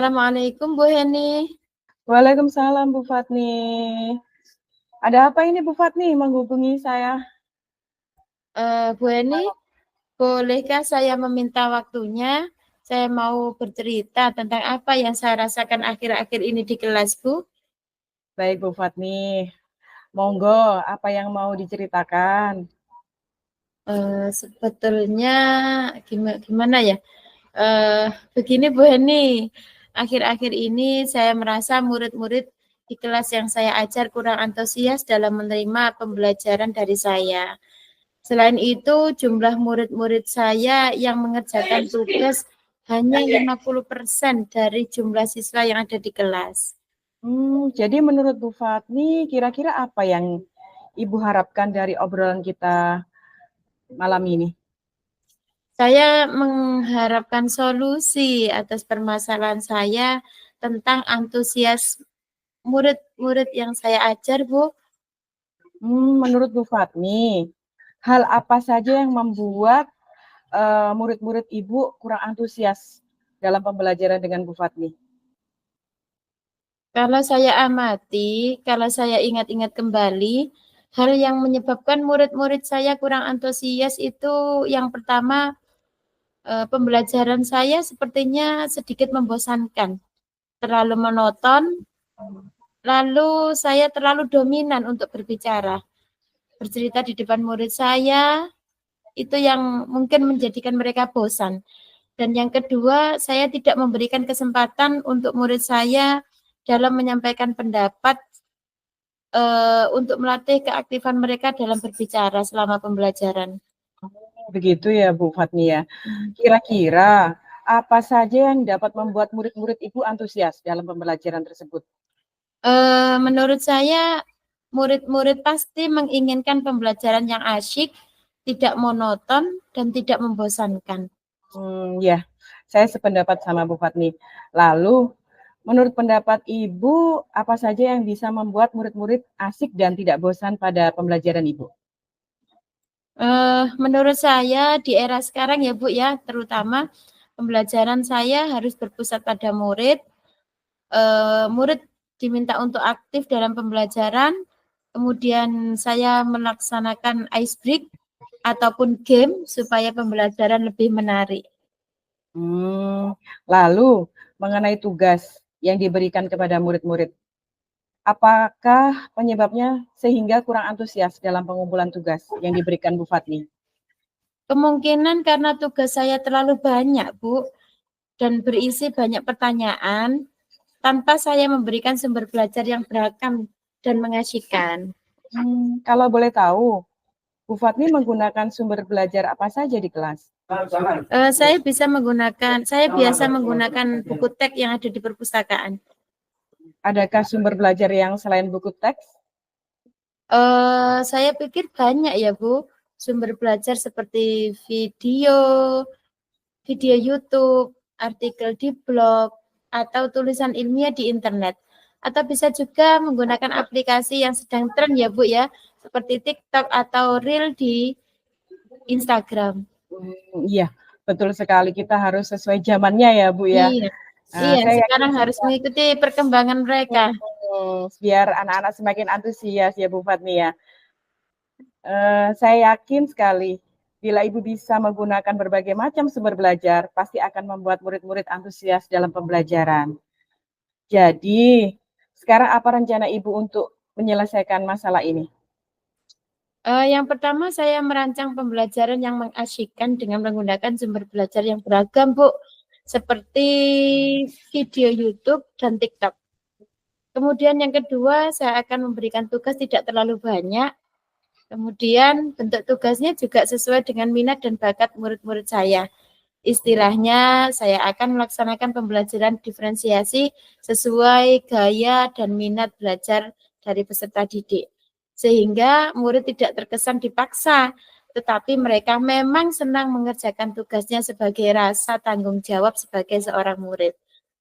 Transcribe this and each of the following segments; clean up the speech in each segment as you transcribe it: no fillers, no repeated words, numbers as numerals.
Assalamualaikum Bu Heni. Waalaikumsalam Bu Fatni. Ada apa ini Bu Fatni menghubungi saya? Bu Heni, bolehkah saya meminta waktunya? Saya mau bercerita tentang apa yang saya rasakan akhir-akhir ini di kelas, Bu. Baik Bu Fatni, monggo apa yang mau diceritakan? Sebetulnya gimana ya? Begini Bu Heni, akhir-akhir ini saya merasa murid-murid di kelas yang saya ajar kurang antusias dalam menerima pembelajaran dari saya. Selain itu, jumlah murid-murid saya yang mengerjakan tugas hanya 50% dari jumlah siswa yang ada di kelas. Jadi menurut Bu Fatni, kira-kira apa yang Ibu harapkan dari obrolan kita malam ini? Saya mengharapkan solusi atas permasalahan saya tentang antusias murid-murid yang saya ajar, Bu. Menurut Bu Fatni, hal apa saja yang membuat murid-murid Ibu kurang antusias dalam pembelajaran dengan Bu Fatni? Kalau saya amati, kalau saya ingat-ingat kembali, hal yang menyebabkan murid-murid saya kurang antusias itu yang pertama, pembelajaran saya sepertinya sedikit membosankan, terlalu monoton, lalu saya terlalu dominan untuk berbicara. Bercerita di depan murid saya, itu yang mungkin menjadikan mereka bosan. Dan yang kedua, saya tidak memberikan kesempatan untuk murid saya dalam menyampaikan pendapat untuk melatih keaktifan mereka dalam berbicara selama pembelajaran. Begitu ya Bu Fatni ya. Kira-kira apa saja yang dapat membuat murid-murid Ibu antusias dalam pembelajaran tersebut? Menurut saya, murid-murid pasti menginginkan pembelajaran yang asyik, tidak monoton, dan tidak membosankan. Ya, saya sependapat sama Bu Fatni. Lalu, menurut pendapat Ibu, apa saja yang bisa membuat murid-murid asik dan tidak bosan pada pembelajaran Ibu? Menurut saya di era sekarang ya Bu ya, terutama pembelajaran saya harus berpusat pada murid. Murid diminta untuk aktif dalam pembelajaran, kemudian saya melaksanakan ice break ataupun game supaya pembelajaran lebih menarik. Lalu, mengenai tugas yang diberikan kepada murid-murid, apakah penyebabnya sehingga kurang antusias dalam pengumpulan tugas yang diberikan Bu Fatni? Kemungkinan karena tugas saya terlalu banyak, Bu, dan berisi banyak pertanyaan, tanpa saya memberikan sumber belajar yang beragam dan mengasyikan. Kalau boleh tahu, Bu Fatni menggunakan sumber belajar apa saja di kelas? Saya biasa menggunakan buku teks yang ada di perpustakaan. Adakah sumber belajar yang selain buku teks? Saya pikir banyak ya Bu, sumber belajar seperti video YouTube, artikel di blog, atau tulisan ilmiah di internet. Atau bisa juga menggunakan aplikasi yang sedang tren ya Bu ya, seperti TikTok atau Reel di Instagram. Iya, betul sekali. Kita harus sesuai zamannya ya, Bu ya. Iya, Saya yakin sekarang harus mengikuti perkembangan mereka. biar anak-anak semakin antusias ya, Bu Fatni ya. Saya yakin sekali bila Ibu bisa menggunakan berbagai macam sumber belajar, pasti akan membuat murid-murid antusias dalam pembelajaran. Jadi, sekarang apa rencana Ibu untuk menyelesaikan masalah ini? Yang pertama saya merancang pembelajaran yang mengasyikkan dengan menggunakan sumber belajar yang beragam, Bu, seperti video YouTube dan TikTok. Kemudian yang kedua, saya akan memberikan tugas tidak terlalu banyak. Kemudian bentuk tugasnya juga sesuai dengan minat dan bakat murid-murid saya. Istilahnya, saya akan melaksanakan pembelajaran diferensiasi sesuai gaya dan minat belajar dari peserta didik. Sehingga murid tidak terkesan dipaksa, tetapi mereka memang senang mengerjakan tugasnya sebagai rasa tanggung jawab sebagai seorang murid.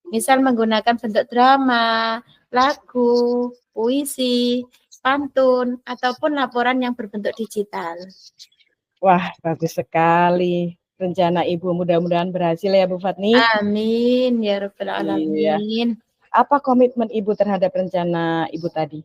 Misal menggunakan bentuk drama, lagu, puisi, pantun, ataupun laporan yang berbentuk digital. Wah, bagus sekali. rencana Ibu. Mudah-mudahan berhasil ya Bu Fatni. Amin ya Rabbal Iya. Alamin. Apa komitmen Ibu terhadap rencana Ibu tadi?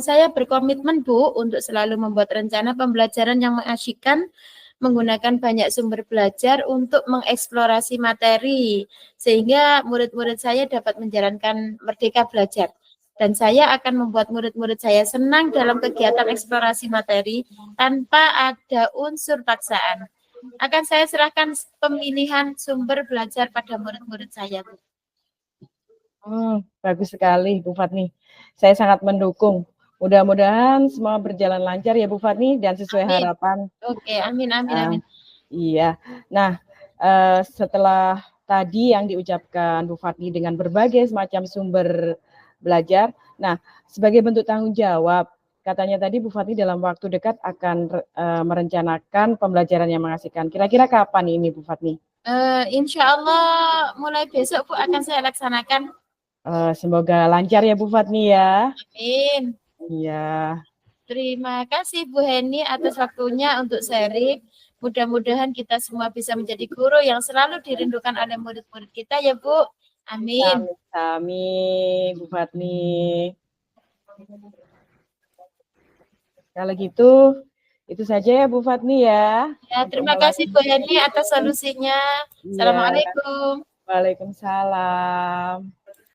Saya berkomitmen Bu untuk selalu membuat rencana pembelajaran yang mengasyikkan, menggunakan banyak sumber belajar untuk mengeksplorasi materi, sehingga murid-murid saya dapat menjalankan merdeka belajar. Dan saya akan membuat murid-murid saya senang dalam kegiatan eksplorasi materi tanpa ada unsur paksaan. Akan saya serahkan pemilihan sumber belajar pada murid-murid saya, Bu. Bagus sekali Bu Fatni. Saya sangat mendukung. Mudah-mudahan semua berjalan lancar ya Bu Fatni dan sesuai Amin. harapan. Oke, amin. Iya. Nah, setelah tadi yang diucapkan Bu Fatni dengan berbagai semacam sumber belajar, nah sebagai bentuk tanggung jawab, katanya tadi Bu Fatni dalam waktu dekat akan merencanakan pembelajaran yang mengasihkan. Kira-kira kapan ini Bu Fatni? Insya Allah mulai besok Bu akan saya laksanakan. Semoga lancar ya Bu Fatni ya. Amin. Iya. Terima kasih Bu Heni atas waktunya untuk sharing. Mudah-mudahan kita semua bisa menjadi guru yang selalu dirindukan oleh murid-murid kita ya Bu. Amin. Amin, Bu Fatni. Kalau gitu, itu saja ya Bu Fatni ya. Ya, terima kasih Bu Heni atas solusinya. Iya. Assalamualaikum. Waalaikumsalam.